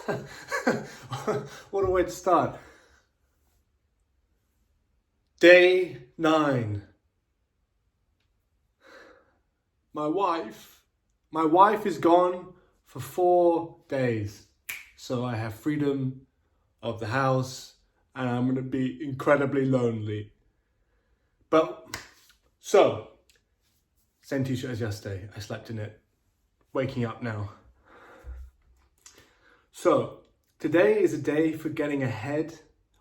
What a way to start. Day 9. My wife is gone for 4 days. So I have freedom of the house and I'm going to be incredibly lonely. Same t-shirt as yesterday. I slept in it. Waking up now. So, today is a day for getting ahead,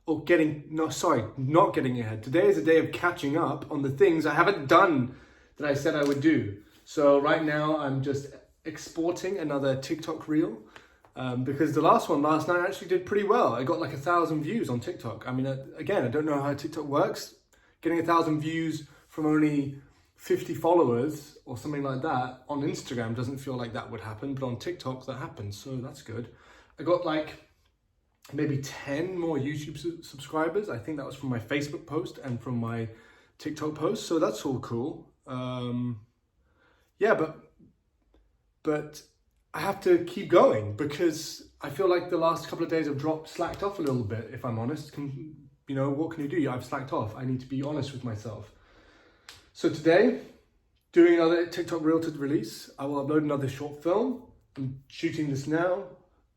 not getting ahead. Today is a day of catching up on the things I haven't done that I said I would do. So right now I'm just exporting another TikTok reel because the last one last night actually did pretty well. I got like 1,000 views on TikTok. I mean, again, I don't know how TikTok works. Getting 1,000 views from only 50 followers or something like that on Instagram doesn't feel like that would happen, but on TikTok that happens, so that's good. I got like maybe 10 more YouTube subscribers. I think that was from my Facebook post and from my TikTok post, so that's all cool. Yeah, but I have to keep going because I feel like the last couple of days I've slacked off a little bit, if I'm honest. What can you do? I've slacked off. I need to be honest with myself. So today, doing another TikTok reel to release. I will upload another short film. I'm shooting this now,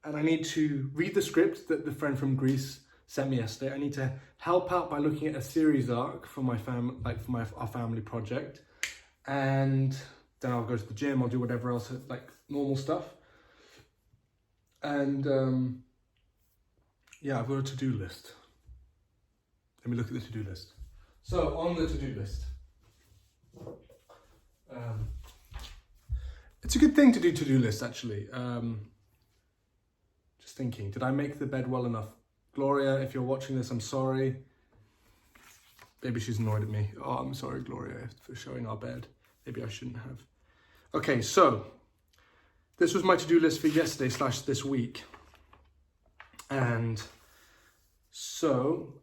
and I need to read the script that the friend from Greece sent me yesterday. I need to help out by looking at a series arc for my our family project, and then I'll go to the gym. I'll do whatever else, like normal stuff. And yeah, I've got a to-do list. Let me look at the to-do list. So on the to-do list. It's a good thing to do to-do lists, actually. Just thinking, did I make the bed well enough? Gloria, if you're watching this, I'm sorry. Maybe she's annoyed at me. Oh, I'm sorry, Gloria, for showing our bed. Maybe I shouldn't have. Okay, so this was my to-do list for yesterday / this week. And so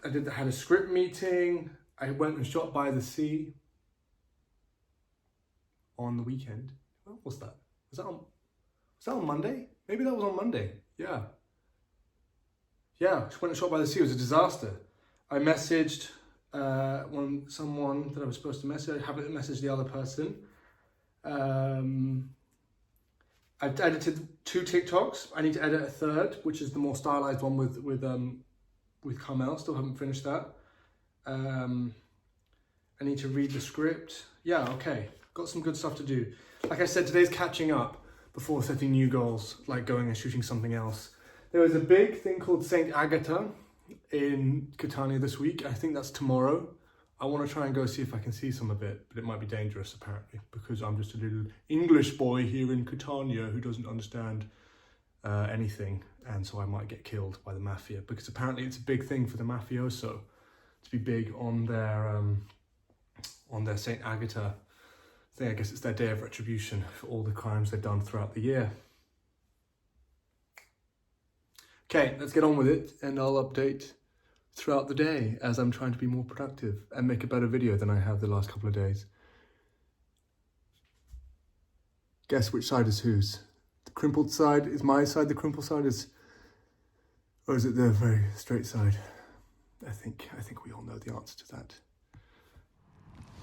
I had a script meeting. I went and shot by the sea on the weekend. What was that? Was that on Monday? Maybe that was on Monday. Yeah. Yeah, just went and shot by the sea. It was a disaster. I messaged someone that I was supposed to message. I haven't messaged the other person. I've edited 2 TikToks. I need to edit a third, which is the more stylized one with Carmel. Still haven't finished that. I need to read the script. Yeah, okay. Got some good stuff to do. Like I said, today's catching up before setting new goals, like going and shooting something else. There was a big thing called St. Agatha in Catania this week. I think that's tomorrow. I want to try and go see if I can see some of it, but it might be dangerous apparently because I'm just a little English boy here in Catania who doesn't understand anything, and so I might get killed by the mafia because apparently it's a big thing for the mafioso to be big on their St. Agatha thing. I guess it's their day of retribution for all the crimes they've done throughout the year. Okay, let's get on with it, and I'll update throughout the day as I'm trying to be more productive and make a better video than I have the last couple of days. Guess which side is whose? The crimpled side is my side, the crimpled side is, or is it the very straight side? I think we all know the answer to that.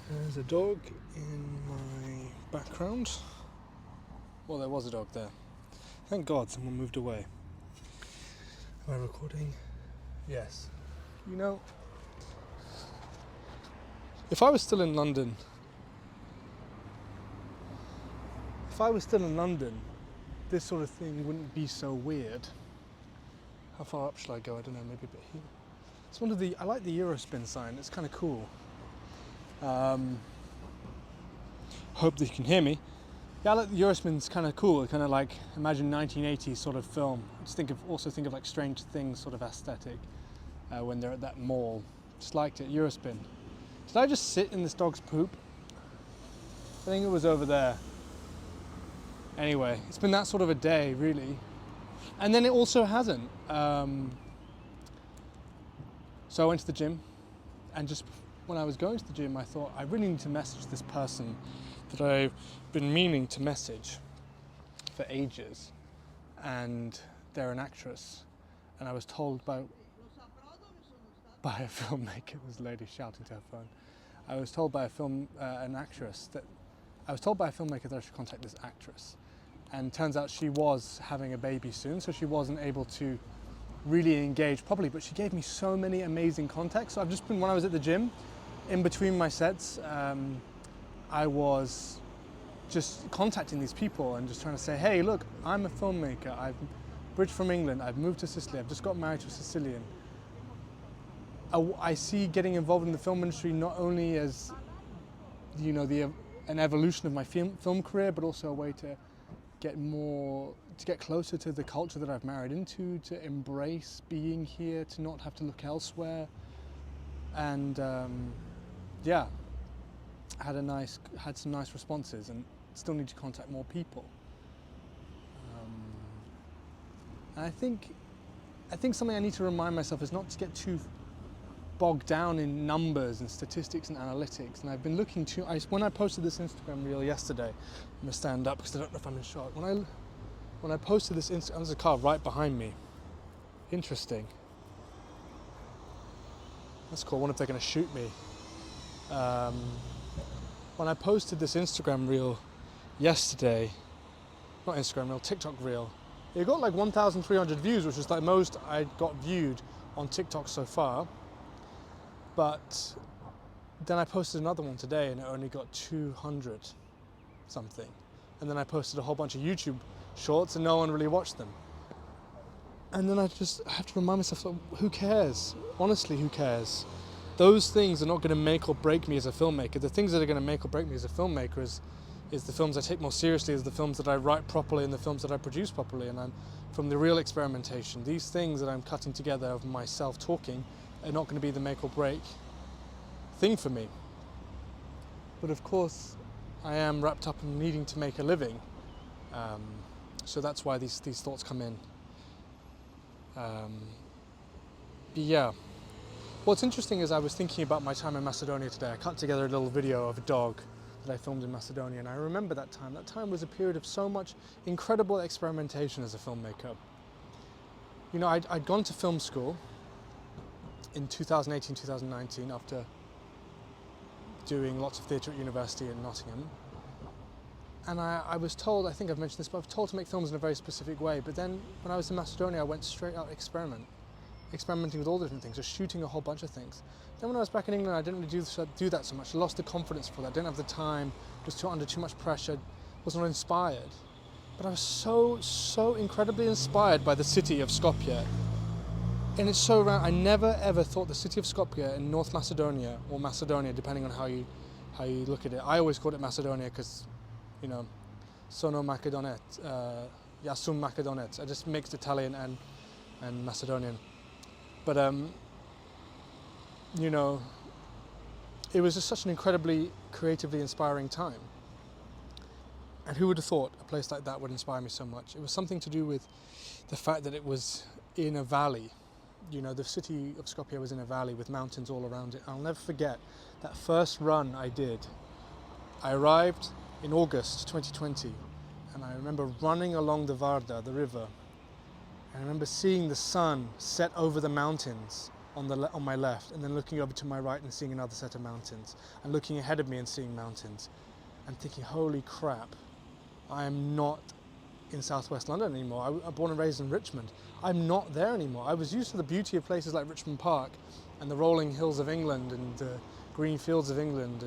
There's a dog in my background. Well, there was a dog there. Thank God someone moved away. Am I recording? Yes. If I was still in London, this sort of thing wouldn't be so weird. How far up shall I go? I don't know, maybe a bit here. It's I like the Eurospin sign, it's kind of cool. Hope that you can hear me. Yeah, I like the Eurospin's kind of cool. Kind of like, imagine 1980s sort of film. Just think of like Strange Things sort of aesthetic when they're at that mall. Just liked it, Eurospin. Did I just sit in this dog's poop? I think it was over there. Anyway, it's been that sort of a day, really. And then it also hasn't. So I went to the gym, and just when I was going to the gym, I thought, I really need to message this person that I've been meaning to message for ages. and they're an actress. And I was told by a filmmaker, there's a lady shouting to her phone. I was told by an actress that I was told by a filmmaker that I should contact this actress. And turns out she was having a baby soon, so she wasn't able to really engage properly, but she gave me so many amazing contacts. So I've just been, when I was at the gym, in between my sets, I was just contacting these people and just trying to say, hey, look, I'm a filmmaker. I'm British from England. I've moved to Sicily. I've just got married to a Sicilian. I see getting involved in the film industry not only as, you know, an evolution of my film career, but also a way to get closer to the culture that I've married into, to embrace being here, to not have to look elsewhere. And yeah, had some nice responses, and still need to contact more people. And I think something I need to remind myself is not to get too bogged down in numbers and statistics and analytics. And I've been looking when I posted this Instagram reel yesterday, I'm gonna stand up because I don't know if I'm in shot. When I posted this there's a car right behind me. Interesting. That's cool. I wonder if they're gonna shoot me. When I posted this Instagram reel yesterday, not Instagram reel, TikTok reel, it got like 1,300 views, which is like most I got viewed on TikTok so far. But then I posted another one today and it only got 200 something. And then I posted a whole bunch of YouTube shorts and no one really watched them. And then I have to remind myself, who cares? Honestly, who cares? Those things are not going to make or break me as a filmmaker. The things that are going to make or break me as a filmmaker is the films I take more seriously, is the films that I write properly and the films that I produce properly. And from the real experimentation, these things that I'm cutting together of myself talking are not going to be the make or break thing for me. But of course, I am wrapped up in needing to make a living. So that's why these thoughts come in. But yeah. What's interesting is I was thinking about my time in Macedonia today. I cut together a little video of a dog that I filmed in Macedonia, and I remember that time. That time was a period of so much incredible experimentation as a filmmaker. You know, I'd gone to film school in 2018, 2019 after doing lots of theatre at university in Nottingham. And I was told, I think I've mentioned this, but I was told to make films in a very specific way. But then when I was in Macedonia, I went straight out experimenting with all different things, just shooting a whole bunch of things. Then when I was back in England, I didn't really do that so much. I lost the confidence for that. I didn't have the time, was under too much pressure, was not inspired. But I was so incredibly inspired by the city of Skopje. And it's so rare. I never ever thought the city of Skopje in North Macedonia, or Macedonia, depending on how you look at it. I always called it Macedonia because, you know, sono Macedonet, ja sum Macedonet. I just mixed Italian and Macedonian. But you know, it was just such an incredibly creatively inspiring time. And who would have thought a place like that would inspire me so much? It was something to do with the fact that it was in a valley. You know, the city of Skopje was in a valley with mountains all around it. I'll never forget that first run I did. I arrived in August 2020, and I remember running along the Varda, the river. I remember seeing the sun set over the mountains on my left, and then looking over to my right and seeing another set of mountains, and looking ahead of me and seeing mountains, and thinking, holy crap, I am not in southwest London anymore. I was born and raised in Richmond. I'm not there anymore. I was used to the beauty of places like Richmond Park and the rolling hills of England and the green fields of England,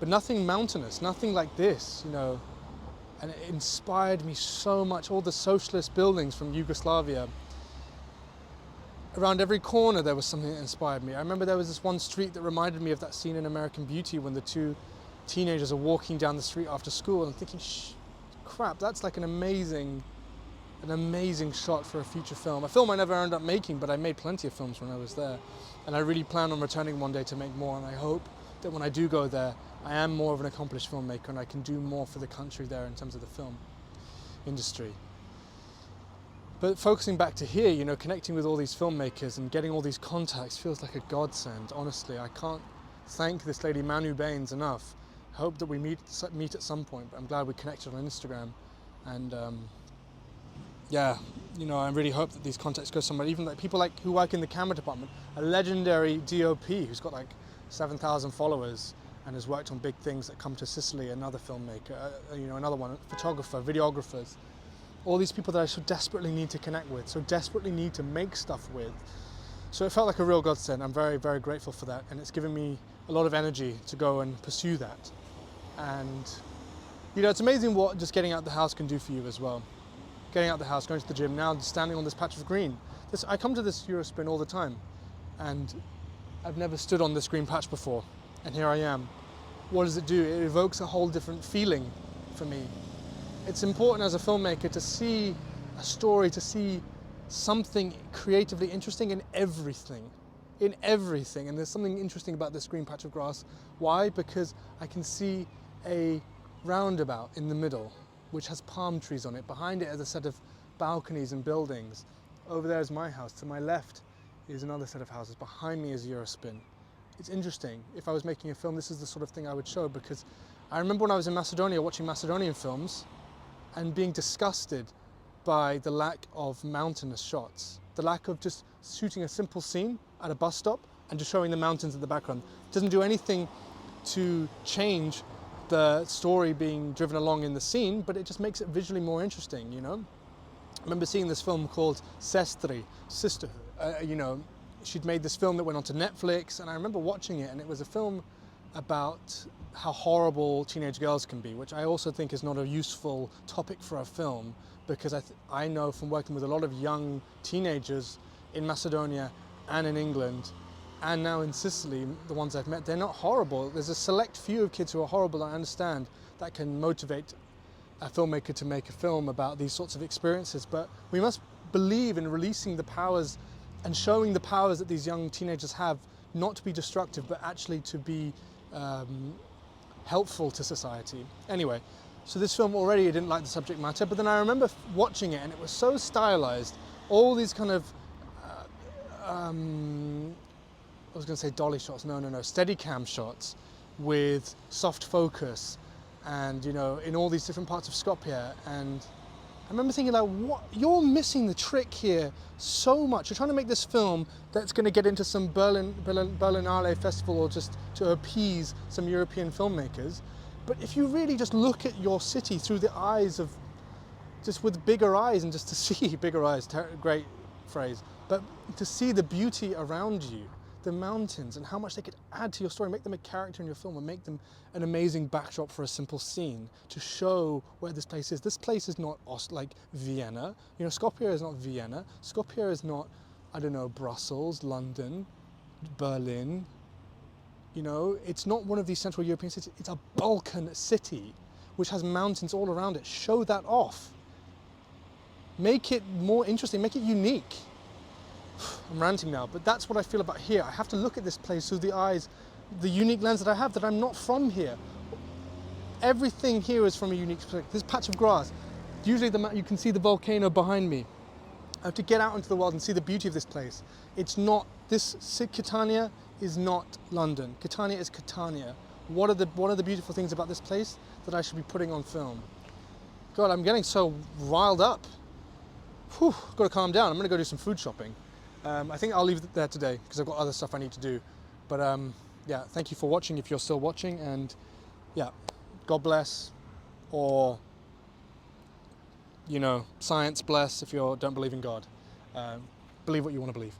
but nothing mountainous, nothing like this, you know. And it inspired me so much. All the socialist buildings from Yugoslavia. Around every corner there was something that inspired me. I remember there was this one street that reminded me of that scene in American Beauty when the two teenagers are walking down the street after school, and thinking, crap, that's like an amazing shot for a feature film. A film I never ended up making, but I made plenty of films when I was there. And I really plan on returning one day to make more, and I hope that when I do go there, I am more of an accomplished filmmaker and I can do more for the country there in terms of the film industry. But focusing back to here, you know, connecting with all these filmmakers and getting all these contacts feels like a godsend, honestly. I can't thank this lady Manu Baines enough. I hope that we meet at some point, but I'm glad we connected on Instagram. And yeah, you know, I really hope that these contacts go somewhere. Even like people like who work in the camera department, a legendary DOP who's got like 7,000 followers and has worked on big things that Come to Sicily, another filmmaker, you know, another one, photographer, videographers. All these people that I so desperately need to connect with, so desperately need to make stuff with. So it felt like a real godsend. I'm very, very grateful for that, and it's given me a lot of energy to go and pursue that. And you know, it's amazing what just getting out the house can do for you as well. Getting out the house, going to the gym, now standing on this patch of green. I come to this Eurospin all the time, and I've never stood on this green patch before, and here I am. What does it do? It evokes a whole different feeling for me. It's important as a filmmaker to see a story, to see something creatively interesting in everything. In everything. And there's something interesting about this green patch of grass. Why? Because I can see a roundabout in the middle, which has palm trees on it. Behind it is a set of balconies and buildings. Over there is my house. To my left is another set of houses. Behind me is Eurospin. It's interesting. If I was making a film, this is the sort of thing I would show, because I remember when I was in Macedonia watching Macedonian films and being disgusted by the lack of mountainous shots, the lack of just shooting a simple scene at a bus stop and just showing the mountains in the background. It doesn't do anything to change the story being driven along in the scene, but it just makes it visually more interesting, you know? I remember seeing this film called Sestri, Sisterhood. You know, she'd made this film that went onto Netflix, and I remember watching it, and it was a film about how horrible teenage girls can be, which I also think is not a useful topic for a film, because I know from working with a lot of young teenagers in Macedonia and in England, and now in Sicily, the ones I've met, they're not horrible. There's a select few of kids who are horrible, I understand, that can motivate a filmmaker to make a film about these sorts of experiences, but we must believe in releasing the powers and showing the powers that these young teenagers have, not to be destructive, but actually to be helpful to society. Anyway, so this film already I didn't like the subject matter, but then I remember watching it and it was so stylized. All these kind of, I was going to say dolly shots, no, Steadicam shots with soft focus, and you know, in all these different parts of Skopje. And I remember thinking like, what, you're missing the trick here so much. You're trying to make this film that's going to get into some Berlinale festival or just to appease some European filmmakers. But if you really just look at your city through the eyes of, just with bigger eyes, and just to see bigger eyes, great phrase, but to see the beauty around you, the mountains, and how much they could add to your story, make them a character in your film, and make them an amazing backdrop for a simple scene to show where this place is. This place is not like Vienna. You know, Skopje is not Vienna. Skopje is not, I don't know, Brussels, London, Berlin. You know, it's not one of these Central European cities. It's a Balkan city, which has mountains all around it. Show that off. Make it more interesting. Make it unique. I'm ranting now, but that's what I feel about here. I have to look at this place through the eyes, the unique lens that I have, that I'm not from here. Everything here is from a unique perspective. This patch of grass, usually you can see the volcano behind me. I have to get out into the world and see the beauty of this place. It's not, Catania is not London. Catania is Catania. What are the beautiful things about this place that I should be putting on film? God, I'm getting so riled up. Whew, got to calm down. I'm going to go do some food shopping. I think I'll leave it there today because I've got other stuff I need to do. But yeah, thank you for watching if you're still watching, and yeah, God bless, or you know, science bless if you don't believe in God. Believe what you want to believe.